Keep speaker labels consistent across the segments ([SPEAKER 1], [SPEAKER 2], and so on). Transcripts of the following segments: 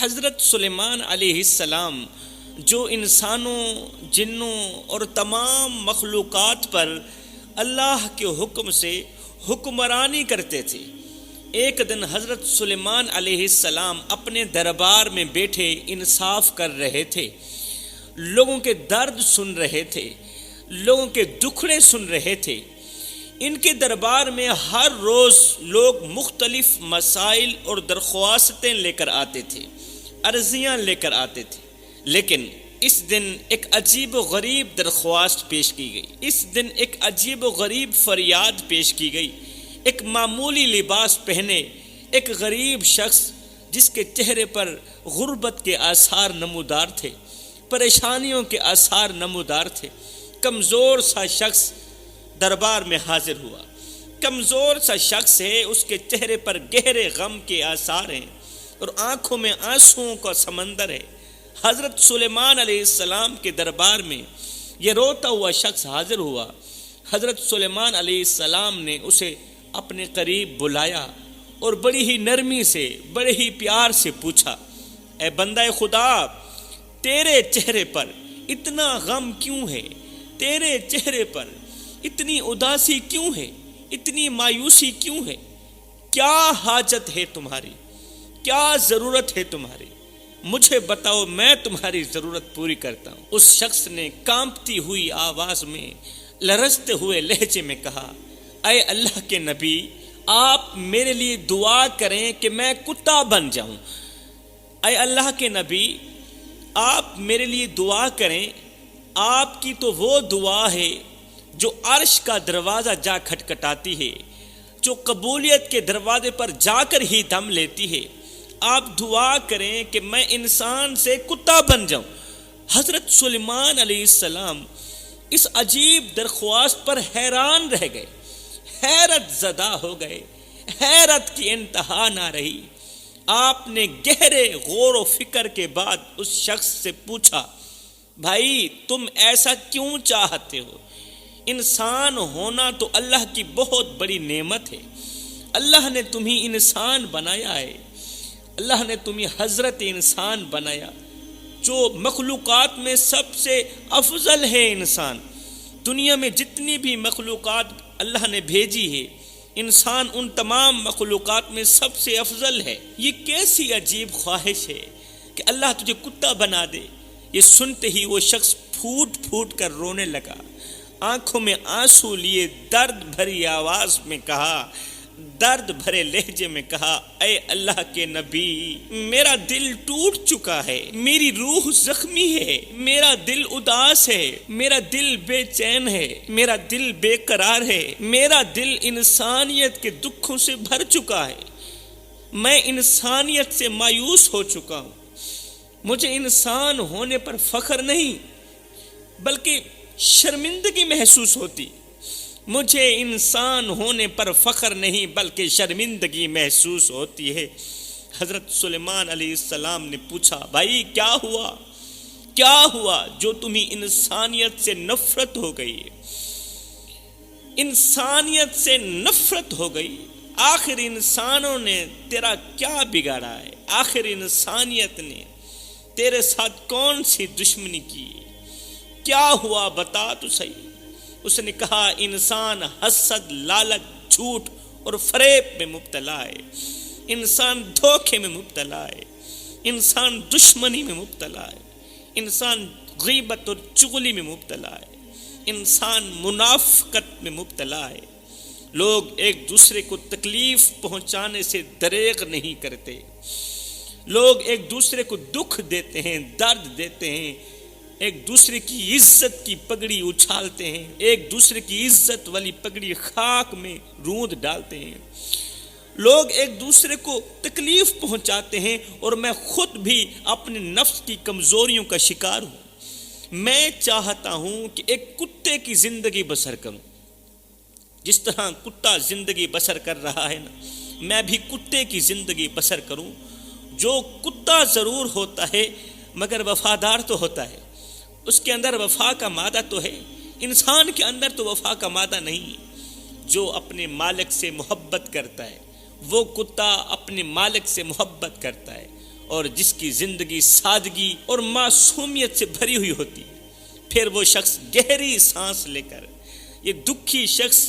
[SPEAKER 1] حضرت سلیمان علیہ السلام جو انسانوں، جنوں اور تمام مخلوقات پر اللہ کے حکم سے حکمرانی کرتے تھے، ایک دن حضرت سلیمان علیہ السلام اپنے دربار میں بیٹھے انصاف کر رہے تھے، لوگوں کے درد سن رہے تھے، لوگوں کے دکھڑے سن رہے تھے۔ ان کے دربار میں ہر روز لوگ مختلف مسائل اور درخواستیں لے کر آتے تھے، عرضیاں لے کر آتے تھے، لیکن اس دن ایک عجیب و غریب درخواست پیش کی گئی، اس دن ایک عجیب و غریب فریاد پیش کی گئی۔ ایک معمولی لباس پہنے ایک غریب شخص جس کے چہرے پر غربت کے آثار نمودار تھے، پریشانیوں کے آثار نمودار تھے، کمزور سا شخص دربار میں حاضر ہوا۔ کمزور سا شخص ہے، اس کے چہرے پر گہرے غم کے آثار ہیں اور آنکھوں میں آنسوؤں کا سمندر ہے۔ حضرت سلیمان علیہ السلام کے دربار میں یہ روتا ہوا شخص حاضر ہوا۔ حضرت سلیمان علیہ السلام نے اسے اپنے قریب بلایا اور بڑی ہی نرمی سے، بڑے ہی پیار سے پوچھا، اے بندہ خدا، تیرے چہرے پر اتنا غم کیوں ہے؟ تیرے چہرے پر اتنی اداسی کیوں ہے؟ اتنی مایوسی کیوں ہے؟ کیا حاجت ہے تمہاری؟ کیا ضرورت ہے تمہاری؟ مجھے بتاؤ، میں تمہاری ضرورت پوری کرتا ہوں۔ اس شخص نے کانپتی ہوئی آواز میں، لرزتے ہوئے لہجے میں کہا، اے اللہ کے نبی، آپ میرے لیے دعا کریں کہ میں کتا بن جاؤں۔ اے اللہ کے نبی، آپ میرے لیے دعا کریں۔ آپ کی تو وہ دعا ہے جو عرش کا دروازہ جا کھٹکھٹاتی ہے، جو قبولیت کے دروازے پر جا کر ہی دم لیتی ہے۔ آپ دعا کریں کہ میں انسان سے کتا بن جاؤں۔ حضرت سلیمان علیہ السلام اس عجیب درخواست پر حیران رہ گئے، حیرت زدہ ہو گئے، حیرت کی انتہا نہ رہی۔ آپ نے گہرے غور و فکر کے بعد اس شخص سے پوچھا، بھائی تم ایسا کیوں چاہتے ہو؟ انسان ہونا تو اللہ کی بہت بڑی نعمت ہے۔ اللہ نے تمہیں انسان بنایا ہے، اللہ نے تمہیں حضرت انسان بنایا، جو مخلوقات میں سب سے افضل ہے انسان۔ دنیا میں جتنی بھی مخلوقات اللہ نے بھیجی ہے، انسان ان تمام مخلوقات میں سب سے افضل ہے۔ یہ کیسی عجیب خواہش ہے کہ اللہ تجھے کتا بنا دے۔ یہ سنتے ہی وہ شخص پھوٹ پھوٹ کر رونے لگا، آنکھوں میں آنسو لیے درد بھری آواز میں کہا، درد بھرے لہجے میں کہا، اے اللہ کے نبی، میرا دل ٹوٹ چکا ہے، میری روح زخمی ہے، میرا دل اداس ہے، میرا دل بے چین ہے، میرا دل بے قرار ہے، میرا دل انسانیت کے دکھوں سے بھر چکا ہے، میں انسانیت سے مایوس ہو چکا ہوں۔ مجھے انسان ہونے پر فخر نہیں بلکہ شرمندگی محسوس ہوتی۔ مجھے انسان ہونے پر فخر نہیں بلکہ شرمندگی محسوس ہوتی ہے۔ حضرت سلیمان علیہ السلام نے پوچھا، بھائی کیا ہوا؟ کیا ہوا جو تمہیں انسانیت سے نفرت ہو گئی؟ انسانیت سے نفرت ہو گئی؟ آخر انسانوں نے تیرا کیا بگاڑا ہے؟ آخر انسانیت نے تیرے ساتھ کون سی دشمنی کی؟ کیا ہوا بتا تو صحیح۔ اس نے کہا، انسان حسد، لالچ، جھوٹ اور فریب میں مبتلا ہے، انسان دھوکے میں مبتلا ہے، انسان دشمنی میں مبتلا ہے، انسان غیبت اور چغلی میں مبتلا ہے، انسان منافقت میں مبتلا ہے۔ لوگ ایک دوسرے کو تکلیف پہنچانے سے دریغ نہیں کرتے، لوگ ایک دوسرے کو دکھ دیتے ہیں، درد دیتے ہیں، ایک دوسرے کی عزت کی پگڑی اچھالتے ہیں، ایک دوسرے کی عزت والی پگڑی خاک میں روند ڈالتے ہیں، لوگ ایک دوسرے کو تکلیف پہنچاتے ہیں، اور میں خود بھی اپنے نفس کی کمزوریوں کا شکار ہوں۔ میں چاہتا ہوں کہ ایک کتے کی زندگی بسر کروں، جس طرح کتا زندگی بسر کر رہا ہے نا، میں بھی کتے کی زندگی بسر کروں۔ جو کتا ضرور ہوتا ہے مگر وفادار تو ہوتا ہے، اس کے اندر وفا کا مادہ تو ہے، انسان کے اندر تو وفا کا مادہ نہیں۔ جو اپنے مالک سے محبت کرتا ہے وہ کتا اپنے مالک سے محبت کرتا ہے، اور جس کی زندگی سادگی اور معصومیت سے بھری ہوئی ہوتی ہے، پھر وہ شخص گہری سانس لے کر، یہ دکھی شخص،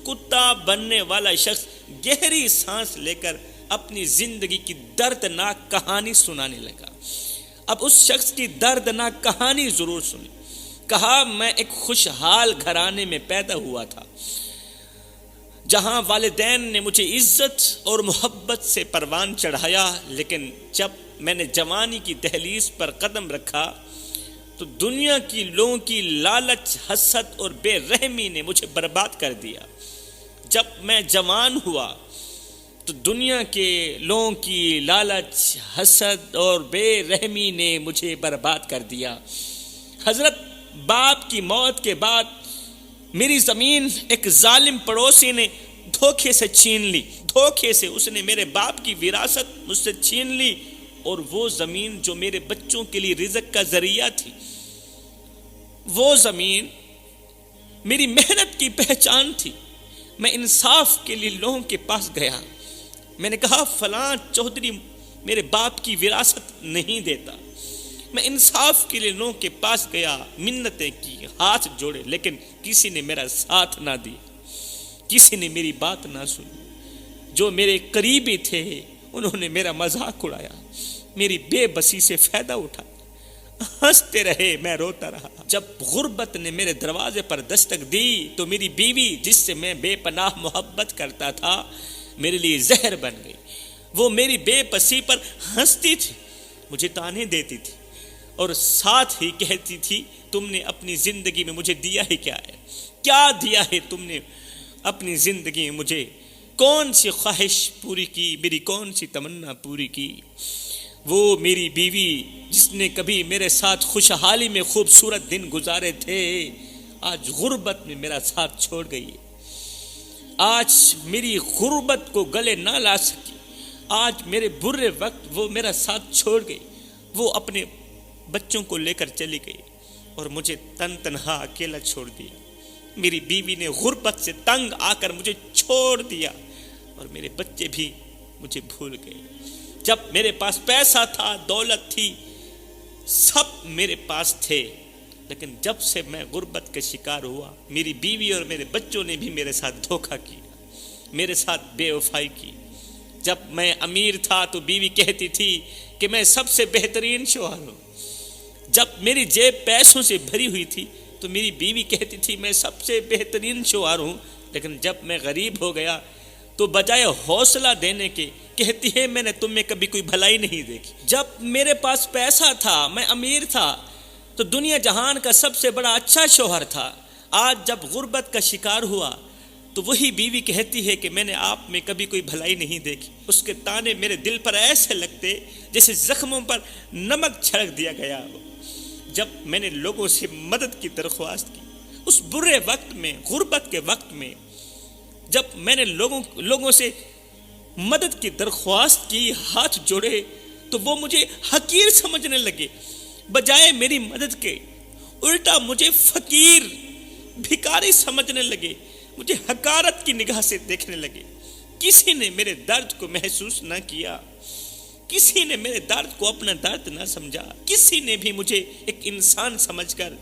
[SPEAKER 1] کتا بننے والا شخص گہری سانس لے کر اپنی زندگی کی دردناک کہانی سنانے لگا۔ اب اس شخص کی دردناک کہانی ضرور سنی۔ کہا، میں ایک خوشحال گھرانے میں پیدا ہوا تھا، جہاں والدین نے مجھے عزت اور محبت سے پروان چڑھایا، لیکن جب میں نے جوانی کی دہلیز پر قدم رکھا تو دنیا کی لوگوں کی لالچ، حسد اور بے رحمی نے مجھے برباد کر دیا۔ جب میں جوان ہوا تو دنیا کے لوگوں کی لالچ، حسد اور بے رحمی نے مجھے برباد کر دیا۔ حضرت باپ کی موت کے بعد میری زمین ایک ظالم پڑوسی نے دھوکے سے چھین لی۔ دھوکے سے اس نے میرے باپ کی وراثت مجھ سے چھین لی، اور وہ زمین جو میرے بچوں کے لیے رزق کا ذریعہ تھی، وہ زمین میری محنت کی پہچان تھی۔ میں انصاف کے لیے لوگوں کے پاس گیا، میں نے کہا فلاں چودھری میرے باپ کی وراثت نہیں دیتا۔ میں انصاف کے لیے لوگوں کے پاس گیا، منتیں کی، ہاتھ جوڑے، لیکن کسی نے میرا ساتھ نہ دیا، کسی نے میری بات نہ سنی۔ جو میرے قریبی تھے انہوں نے میرا مذاق اڑایا، میری بے بسی سے فائدہ اٹھایا، ہنستے رہے، میں روتا رہا۔ جب غربت نے میرے دروازے پر دستک دی تو میری بیوی، جس سے میں بے پناہ محبت کرتا تھا، میرے لیے زہر بن گئی۔ وہ میری بے بسی پر ہنستی تھی، مجھے تانے دیتی تھی، اور ساتھ ہی کہتی تھی، تم نے اپنی زندگی میں مجھے دیا ہی کیا ہے؟ کیا دیا ہے تم نے اپنی زندگی میں مجھے؟ کون سی خواہش پوری کی؟ میری کون سی تمنا پوری کی؟ وہ میری بیوی جس نے کبھی میرے ساتھ خوشحالی میں خوبصورت دن گزارے تھے، آج غربت میں میرا ساتھ چھوڑ گئی ہے۔ آج میری غربت کو گلے نہ لا سکی، آج میرے برے وقت وہ میرا ساتھ چھوڑ گئی۔ وہ اپنے بچوں کو لے کر چلی گئی اور مجھے تنہا اکیلا چھوڑ دیا۔ میری بیوی نے غربت سے تنگ آ کر مجھے چھوڑ دیا، اور میرے بچے بھی مجھے بھول گئے۔ جب میرے پاس پیسہ تھا، دولت تھی، سب میرے پاس تھے، لیکن جب سے میں غربت کا شکار ہوا، میری بیوی اور میرے بچوں نے بھی میرے ساتھ دھوکہ کیا، میرے ساتھ بے وفائی کی۔ جب میں امیر تھا تو بیوی کہتی تھی کہ میں سب سے بہترین شوہر ہوں۔ جب میری جیب پیسوں سے بھری ہوئی تھی تو میری بیوی کہتی تھی میں سب سے بہترین شوہر ہوں، لیکن جب میں غریب ہو گیا تو بجائے حوصلہ دینے کے کہتی ہے میں نے تم میں کبھی کوئی بھلائی نہیں دیکھی۔ جب میرے پاس پیسہ تھا، میں امیر تھا، تو دنیا جہان کا سب سے بڑا اچھا شوہر تھا۔ آج جب غربت کا شکار ہوا تو وہی بیوی کہتی ہے کہ میں نے آپ میں کبھی کوئی بھلائی نہیں دیکھی۔ اس کے تانے میرے دل پر ایسے لگتے جیسے زخموں پر نمک چھڑک دیا گیا ہو۔ جب میں نے لوگوں سے مدد کی درخواست کی، اس برے وقت میں، غربت کے وقت میں، جب میں نے لوگوں سے مدد کی درخواست کی، ہاتھ جوڑے، تو وہ مجھے حقیر سمجھنے لگے۔ بجائے میری مدد کے الٹا مجھے فقیر، بھکاری سمجھنے لگے، مجھے حقارت کی نگاہ سے دیکھنے لگے۔ کسی نے میرے درد کو محسوس نہ کیا، کسی نے میرے درد کو اپنا درد نہ سمجھا، کسی نے بھی مجھے ایک انسان سمجھ کر،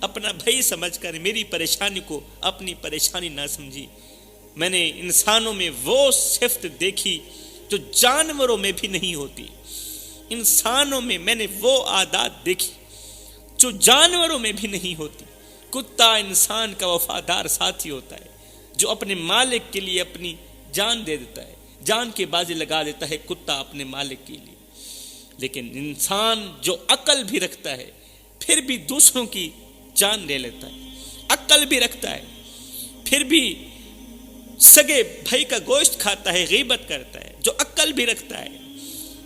[SPEAKER 1] اپنا بھائی سمجھ کر میری پریشانی کو اپنی پریشانی نہ سمجھی۔ میں نے انسانوں میں وہ صفت دیکھی جو جانوروں میں بھی نہیں ہوتی۔ انسانوں میں میں نے وہ عادات دیکھی جو جانوروں میں بھی نہیں ہوتی۔ کتا انسان کا وفادار ساتھی ہوتا ہے، جو اپنے مالک کے لیے اپنی جان دے دیتا ہے، جان کی بازی لگا دیتا ہے کتا اپنے مالک کے لیے۔ لیکن انسان جو عقل بھی رکھتا ہے پھر بھی دوسروں کی جان لے لیتا ہے، عقل بھی رکھتا ہے پھر بھی سگے بھائی کا گوشت کھاتا ہے، غیبت کرتا ہے، جو عقل بھی رکھتا ہے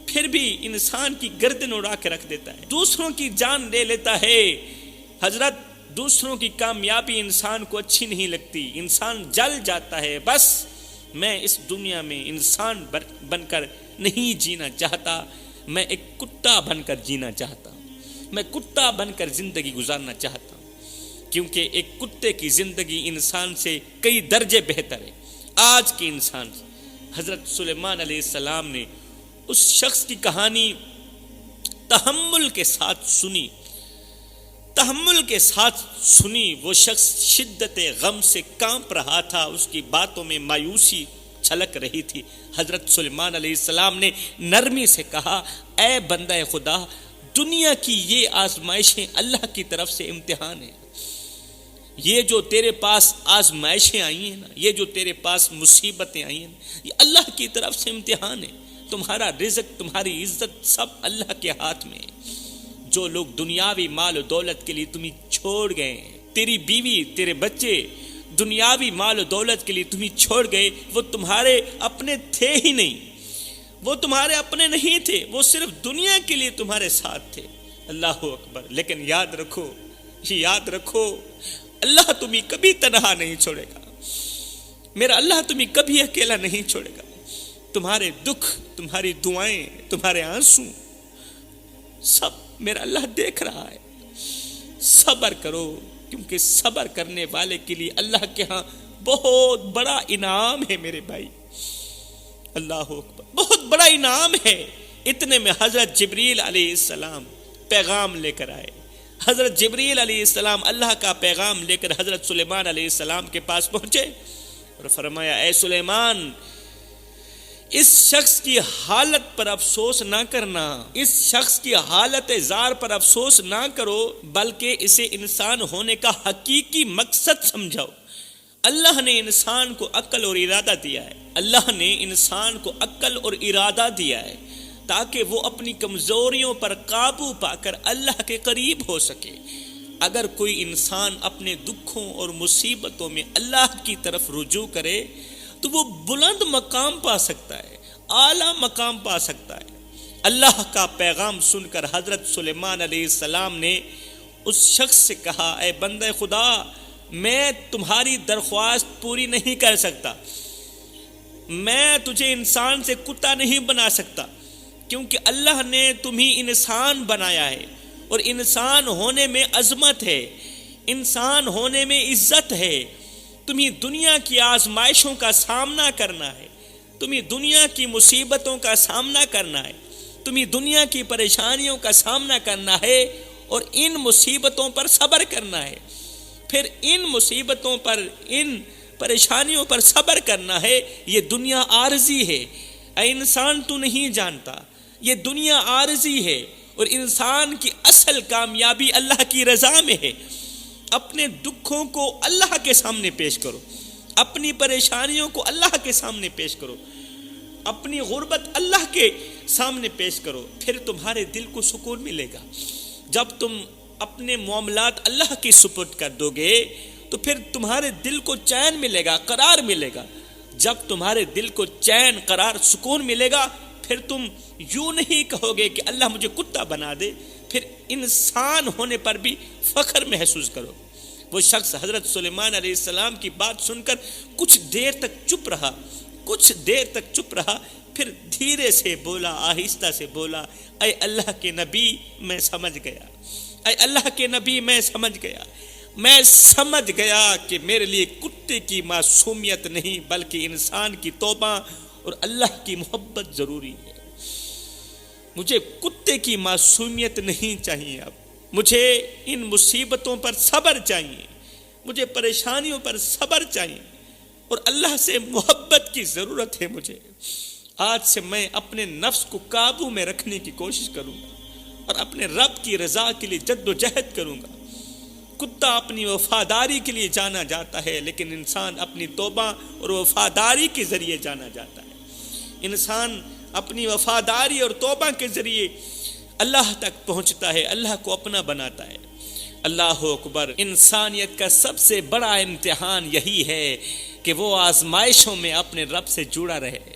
[SPEAKER 1] پھر بھی انسان کی گردن اڑا کے رکھ دیتا ہے، دوسروں کی جان لے لیتا ہے۔ حضرت، دوسروں کی کامیابی انسان کو اچھی نہیں لگتی، انسان جل جاتا ہے۔ بس میں اس دنیا میں انسان بن کر نہیں جینا چاہتا، میں ایک کتا بن کر جینا چاہتا ہوں، میں کتا بن کر زندگی گزارنا چاہتا ہوں، کیونکہ ایک کتے کی زندگی انسان سے کئی درجے بہتر ہے۔ آج کے انسان، حضرت سلیمان علیہ السلام نے اس شخص کی کہانی تحمل کے ساتھ سنی، تحمل کے ساتھ سنی۔ وہ شخص شدت غم سے کانپ رہا تھا، اس کی باتوں میں مایوسی چھلک رہی تھی۔ حضرت سلیمان علیہ السلام نے نرمی سے کہا، اے بندہ خدا، دنیا کی یہ آزمائشیں اللہ کی طرف سے امتحان ہیں۔ یہ جو تیرے پاس آزمائشیں آئی ہیں نا، یہ جو تیرے پاس مصیبتیں آئی ہیں، یہ اللہ کی طرف سے امتحان ہے۔ تمہارا رزق، تمہاری عزت سب اللہ کے ہاتھ میں ہے۔ جو لوگ دنیاوی مال و دولت کے لیے تمہیں چھوڑ گئے، تیری بیوی، تیرے بچے دنیاوی مال و دولت کے لیے تمہیں چھوڑ گئے، وہ تمہارے اپنے تھے ہی نہیں، وہ تمہارے اپنے نہیں تھے، وہ صرف دنیا کے لیے تمہارے ساتھ تھے۔ اللہ اکبر۔ لیکن یاد رکھو، یاد رکھو، اللہ تمہیں کبھی تنہا نہیں چھوڑے گا، میرا اللہ تمہیں کبھی اکیلا نہیں چھوڑے گا۔ تمہارے دکھ، تمہاری دعائیں، تمہارے آنسو سب میرا اللہ دیکھ رہا ہے۔ صبر کرو، کیونکہ صبر کرنے والے کے لیے اللہ کے ہاں بہت بڑا انعام ہے میرے بھائی۔ اللہ اکبر، بہت بڑا انعام ہے۔ اتنے میں حضرت جبریل علیہ السلام پیغام لے کر آئے۔ حضرت جبریل علیہ السلام اللہ کا پیغام لے کر حضرت سلیمان علیہ السلام کے پاس پہنچے اور فرمایا، اے سلیمان، اس شخص کی حالت پر افسوس نہ کرنا، اس شخص کی حالت زار پر افسوس نہ کرو، بلکہ اسے انسان ہونے کا حقیقی مقصد سمجھاؤ۔ اللہ نے انسان کو عقل اور ارادہ دیا ہے، اللہ نے انسان کو عقل اور ارادہ دیا ہے تاکہ وہ اپنی کمزوریوں پر قابو پا کر اللہ کے قریب ہو سکے۔ اگر کوئی انسان اپنے دکھوں اور مصیبتوں میں اللہ کی طرف رجوع کرے تو وہ بلند مقام پا سکتا ہے، اعلیٰ مقام پا سکتا ہے۔ اللہ کا پیغام سن کر حضرت سلیمان علیہ السلام نے اس شخص سے کہا، اے بندہ خدا، میں تمہاری درخواست پوری نہیں کر سکتا، میں تجھے انسان سے کتا نہیں بنا سکتا، کیونکہ اللہ نے تمہیں انسان بنایا ہے، اور انسان ہونے میں عظمت ہے، انسان ہونے میں عزت ہے۔ تمہیں دنیا کی آزمائشوں کا سامنا کرنا ہے، تمہیں دنیا کی مصیبتوں کا سامنا کرنا ہے، تمہیں دنیا کی پریشانیوں کا سامنا کرنا ہے، اور ان مصیبتوں پر صبر کرنا ہے۔ پھر ان مصیبتوں پر، ان پریشانیوں پر صبر کرنا ہے۔ یہ دنیا عارضی ہے، اے انسان تو نہیں جانتا، یہ دنیا عارضی ہے، اور انسان کی اصل کامیابی اللہ کی رضا میں ہے۔ اپنے دکھوں کو اللہ کے سامنے پیش کرو، اپنی پریشانیوں کو اللہ کے سامنے پیش کرو، اپنی غربت اللہ کے سامنے پیش کرو، پھر تمہارے دل کو سکون ملے گا۔ جب تم اپنے معاملات اللہ کی سپرد کر دو گے تو پھر تمہارے دل کو چین ملے گا، قرار ملے گا۔ جب تمہارے دل کو چین، قرار، سکون ملے گا، پھر تم یوں نہیں کہو گے کہ اللہ مجھے کتا بنا دے، پھر انسان ہونے پر بھی فخر محسوس کرو۔ وہ شخص حضرت سلیمان علیہ السلام کی بات سن کر کچھ دیر تک چپ رہا، کچھ دیر تک چپ رہا، پھر دھیرے سے بولا، آہستہ سے بولا، اے اللہ کے نبی، میں سمجھ گیا، اے اللہ کے نبی، میں سمجھ گیا، میں سمجھ گیا کہ میرے لیے کتے کی معصومیت نہیں بلکہ انسان کی توبہ اور اللہ کی محبت ضروری ہے۔ مجھے کتے کی معصومیت نہیں چاہیے، اب مجھے ان مصیبتوں پر صبر چاہیے، مجھے پریشانیوں پر صبر چاہیے، اور اللہ سے محبت کی ضرورت ہے مجھے۔ آج سے میں اپنے نفس کو قابو میں رکھنے کی کوشش کروں گا اور اپنے رب کی رضا کے لیے جد و جہد کروں گا۔ کتا اپنی وفاداری کے لیے جانا جاتا ہے، لیکن انسان اپنی توبہ اور وفاداری کے ذریعے جانا جاتا ہے۔ انسان اپنی وفاداری اور توبہ کے ذریعے اللہ تک پہنچتا ہے، اللہ کو اپنا بناتا ہے۔ اللہ اکبر۔ انسانیت کا سب سے بڑا امتحان یہی ہے کہ وہ آزمائشوں میں اپنے رب سے جڑا رہے۔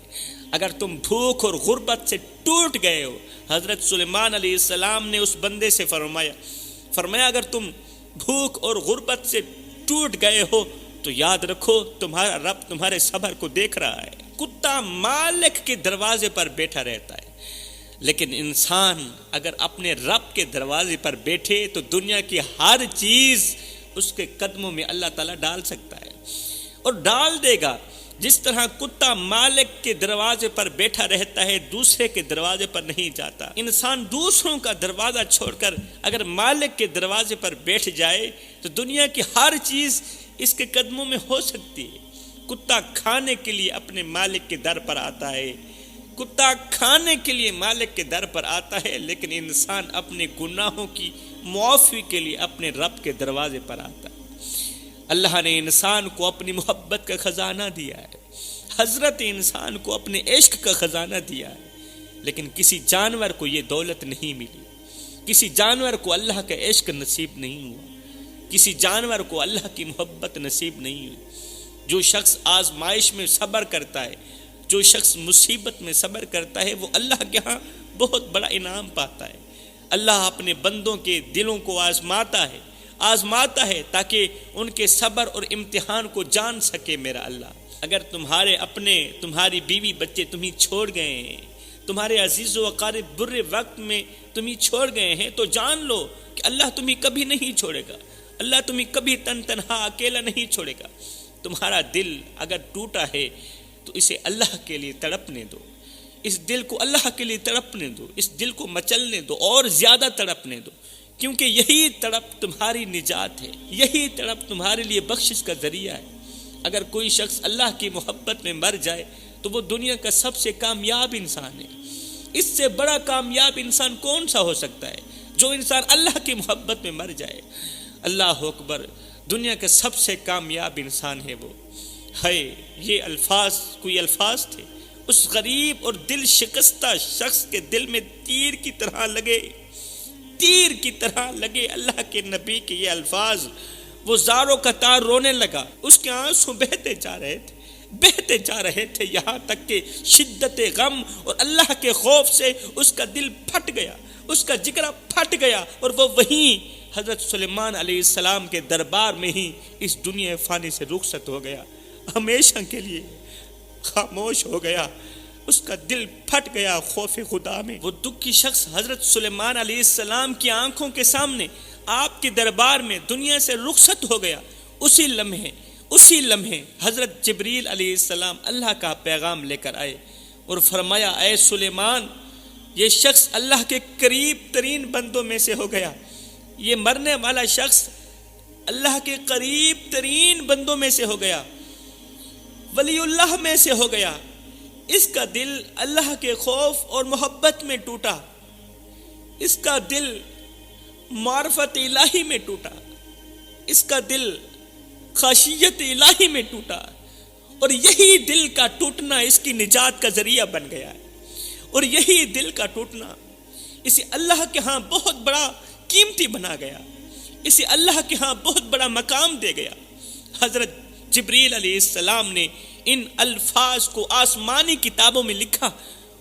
[SPEAKER 1] اگر تم بھوک اور غربت سے ٹوٹ گئے ہو، حضرت سلیمان علیہ السلام نے اس بندے سے فرمایا اگر تم بھوک اور غربت سے ٹوٹ گئے ہو تو یاد رکھو تمہارا رب تمہارے صبر کو دیکھ رہا ہے۔ کتا مالک کے دروازے پر بیٹھا رہتا ہے، لیکن انسان اگر اپنے رب کے دروازے پر بیٹھے تو دنیا کی ہر چیز اس کے قدموں میں اللہ تعالیٰ ڈال سکتا ہے اور ڈال دے گا۔ جس طرح کتا مالک کے دروازے پر بیٹھا رہتا ہے، دوسرے کے دروازے پر نہیں جاتا، انسان دوسروں کا دروازہ چھوڑ کر اگر مالک کے دروازے پر بیٹھ جائے تو دنیا کی ہر چیز اس کے قدموں میں ہو سکتی ہے۔ کتا کھانے کے لیے اپنے مالک کے در پر آتا ہے، کتا کھانے کے لیے مالک کے در پر آتا ہے، لیکن انسان اپنے گناہوں کی معافی کے لیے اپنے رب کے دروازے پر آتا ہے۔ اللہ نے انسان کو اپنی محبت کا خزانہ دیا ہے، حضرت انسان کو اپنے عشق کا خزانہ دیا ہے، لیکن کسی جانور کو یہ دولت نہیں ملی، کسی جانور کو اللہ کا عشق نصیب نہیں ہوا، کسی جانور کو اللہ کی محبت نصیب نہیں ہوئی۔ جو شخص آزمائش میں صبر کرتا ہے، جو شخص مصیبت میں صبر کرتا ہے، وہ اللہ کے ہاں بہت بڑا انعام پاتا ہے۔ اللہ اپنے بندوں کے دلوں کو آزماتا ہے تاکہ ان کے صبر اور امتحان کو جان سکے میرا اللہ۔ اگر تمہاری بیوی بچے تمہیں چھوڑ گئے ہیں، تمہارے عزیز و اقارب برے وقت میں تمہیں چھوڑ گئے ہیں، تو جان لو کہ اللہ تمہیں کبھی نہیں چھوڑے گا، اللہ تمہیں کبھی تنہا اکیلا نہیں چھوڑے گا۔ تمہارا دل اگر ٹوٹا ہے تو اسے اللہ کے لیے تڑپنے دو، اس دل کو اللہ کے لیے تڑپنے دو، اس دل کو مچلنے دو اور زیادہ تڑپنے دو، کیونکہ یہی تڑپ تمہاری نجات ہے، یہی تڑپ تمہارے لیے بخشش کا ذریعہ ہے۔ اگر کوئی شخص اللہ کی محبت میں مر جائے تو وہ دنیا کا سب سے کامیاب انسان ہے۔ اس سے بڑا کامیاب انسان کون سا ہو سکتا ہے؟ جو انسان اللہ کی محبت میں مر جائے۔ اللہ اکبر، دنیا کا سب سے کامیاب انسان ہے وہ ہے۔ یہ الفاظ کوئی الفاظ تھے، اس غریب اور دل شکستہ شخص کے دل میں تیر کی طرح لگے اللہ کے نبی کے یہ الفاظ۔ وہ زاروں کا تار رونے لگا، اس کے آنسو بہتے جا رہے تھے یہاں تک کہ شدت غم اور اللہ کے خوف سے اس کا دل پھٹ گیا، اس کا جگر پھٹ گیا، اور وہ وہیں حضرت سلیمان علیہ السلام کے دربار میں ہی اس دنیا فانی سے رخصت ہو گیا، ہمیشہ کے لیے خاموش ہو گیا، اس کا دل پھٹ گیا خوف خدا میں۔ وہ دکھی شخص حضرت سلیمان علیہ السلام کی آنکھوں کے سامنے آپ کے دربار میں دنیا سے رخصت ہو گیا۔ اسی لمحے حضرت جبریل علیہ السلام اللہ کا پیغام لے کر آئے اور فرمایا، اے سلیمان، یہ شخص اللہ کے قریب ترین بندوں میں سے ہو گیا، یہ مرنے والا شخص اللہ کے قریب ترین بندوں میں سے ہو گیا، ولی اللہ میں سے ہو گیا۔ اس کا دل اللہ کے خوف اور محبت میں ٹوٹا، اس کا دل معرفت الہی میں ٹوٹا، اس کا دل خشیت الہی میں ٹوٹا، اور یہی دل کا ٹوٹنا اس کی نجات کا ذریعہ بن گیا ہے، اور یہی دل کا ٹوٹنا اسے اللہ کے ہاں بہت بڑا قیمتی بنا گیا، اسے اللہ کے ہاں بہت بڑا مقام دے گیا۔ حضرت جبریل علیہ السلام نے ان الفاظ کو آسمانی کتابوں میں لکھا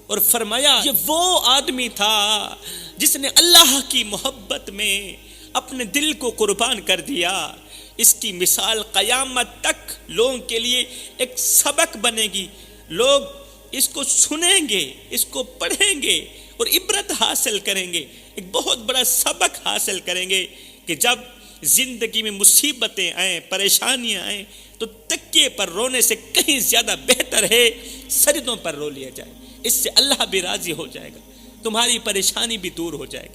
[SPEAKER 1] اور فرمایا، یہ وہ آدمی تھا جس نے اللہ کی محبت میں اپنے دل کو قربان کر دیا۔ اس کی مثال قیامت تک لوگوں کے لیے ایک سبق بنے گی، لوگ اس کو سنیں گے، اس کو پڑھیں گے اور عبرت حاصل کریں گے، ایک بہت بڑا سبق حاصل کریں گے کہ جب زندگی میں مصیبتیں آئیں، پریشانیاں آئیں، تو تکیے پر رونے سے کہیں زیادہ بہتر ہے سجدوں پر رو لیا جائے، اس سے اللہ بھی راضی ہو جائے گا، تمہاری پریشانی بھی دور ہو جائے گی۔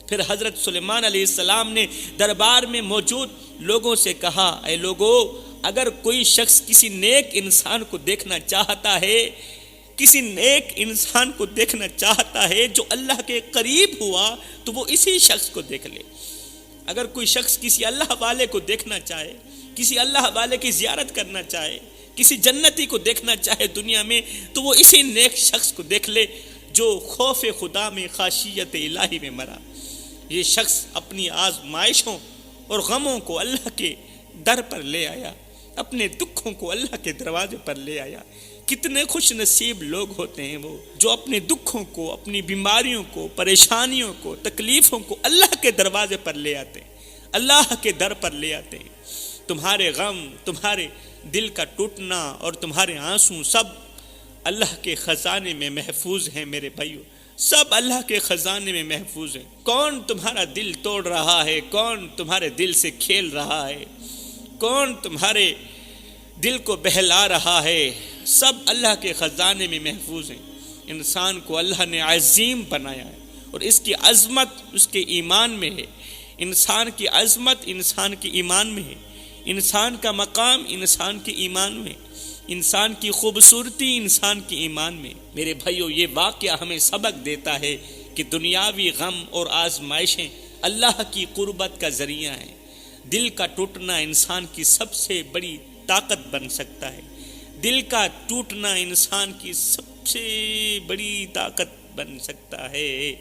[SPEAKER 1] پھر حضرت سلیمان علیہ السلام نے دربار میں موجود لوگوں سے کہا، اے لوگو، اگر کوئی شخص کسی نیک انسان کو دیکھنا چاہتا ہے، کسی نیک انسان کو دیکھنا چاہتا ہے جو اللہ کے قریب ہوا، تو وہ اسی شخص کو دیکھ لے۔ اگر کوئی شخص کسی اللہ والے کو دیکھنا چاہے، کسی اللہ والے کی زیارت کرنا چاہے، کسی جنتی کو دیکھنا چاہے دنیا میں، تو وہ اسی نیک شخص کو دیکھ لے جو خوف خدا میں، خشیت الہی میں مرا۔ یہ شخص اپنی آزمائشوں اور غموں کو اللہ کے در پر لے آیا، اپنے دکھوں کو اللہ کے دروازے پر لے آیا۔ کتنے خوش نصیب لوگ ہوتے ہیں وہ جو اپنے دکھوں کو، اپنی بیماریوں کو، پریشانیوں کو، تکلیفوں کو اللہ کے دروازے پر لے آتے ہیں، اللہ کے در پر لے آتے ہیں۔ تمہارے غم، تمہارے دل کا ٹوٹنا اور تمہارے آنسو سب اللہ کے خزانے میں محفوظ ہیں میرے بھائیو، سب اللہ کے خزانے میں محفوظ ہیں۔ کون تمہارا دل توڑ رہا ہے، کون تمہارے دل سے کھیل رہا ہے، کون تمہارے دل کو بہلا رہا ہے، سب اللہ کے خزانے میں محفوظ ہیں۔ انسان کو اللہ نے عظیم بنایا ہے اور اس کی عظمت اس کے ایمان میں ہے۔ انسان کی عظمت انسان کے ایمان میں ہے، انسان کا مقام انسان کے ایمان میں، انسان کی خوبصورتی انسان کے ایمان میں۔ میرے بھائیو، یہ واقعہ ہمیں سبق دیتا ہے کہ دنیاوی غم اور آزمائشیں اللہ کی قربت کا ذریعہ ہیں۔ دل کا ٹوٹنا انسان کی سب سے بڑی طاقت بن سکتا ہے، دل کا ٹوٹنا انسان کی سب سے بڑی طاقت بن سکتا ہے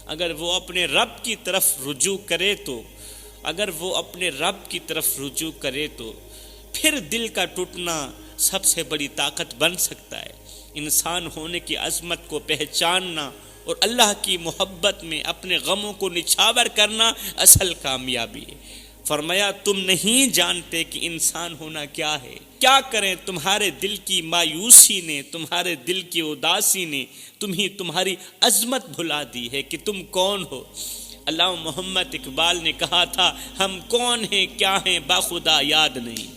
[SPEAKER 1] اگر وہ اپنے رب کی طرف رجوع کرے تو، اگر وہ اپنے رب کی طرف رجوع کرے تو پھر دل کا ٹوٹنا سب سے بڑی طاقت بن سکتا ہے۔ انسان ہونے کی عظمت کو پہچاننا اور اللہ کی محبت میں اپنے غموں کو نچھاور کرنا اصل کامیابی ہے۔ فرمایا تم نہیں جانتے کہ انسان ہونا کیا ہے، کیا کریں تمہارے دل کی مایوسی نے، تمہارے دل کی اداسی نے تمہاری عظمت بھلا دی ہے کہ تم کون ہو۔ علامہ محمد اقبال نے کہا تھا، ہم کون ہیں کیا ہیں باخدا یاد نہیں،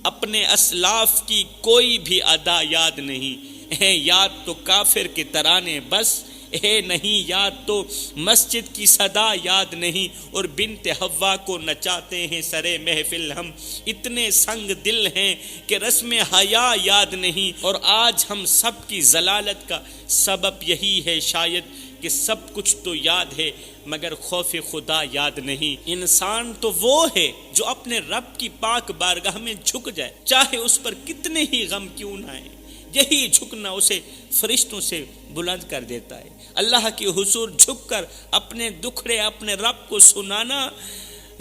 [SPEAKER 1] اپنے اسلاف کی کوئی بھی ادا یاد نہیں، ہے یاد تو کافر کے ترانے بس، ہے نہیں یاد تو مسجد کی صدا یاد نہیں، اور بنت حوا کو نچاتے ہیں سرے محفل ہم، اتنے سنگ دل ہیں کہ رسم حیا یاد نہیں، اور آج ہم سب کی ضلالت کا سبب یہی ہے شاید کہ سب کچھ تو یاد ہے مگر خوف خدا یاد نہیں۔ انسان تو وہ ہے جو اپنے رب کی پاک بارگاہ میں جھک جائے، چاہے اس پر کتنے ہی غم کیوں نہ آئے، یہی جھکنا اسے فرشتوں سے بلند کر دیتا ہے۔ اللہ کے حضور جھک کر اپنے دکھڑے اپنے رب کو سنانا،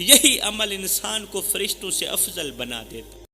[SPEAKER 1] یہی عمل انسان کو فرشتوں سے افضل بنا دیتا ہے۔